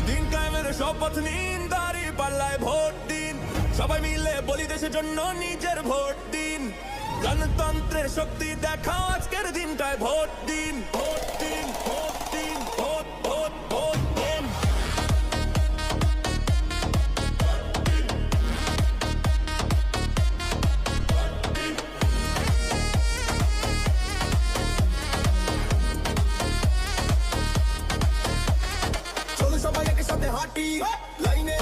দিন কায়েমের শপথ নিন, দাঁড়ি পাল্লায় ভোট দিন, সবাই মিলে বলি দেশের জন্য নিজের ভোট দিন। গণতন্ত্রের শক্তি দেখাও আজকের দিনটায় ভোট দিন, ভোট দিন, ভোট দিন, ভোট ভোট ভোট দিন। চলো সবাই একসাথে হাঁটি, লাইনে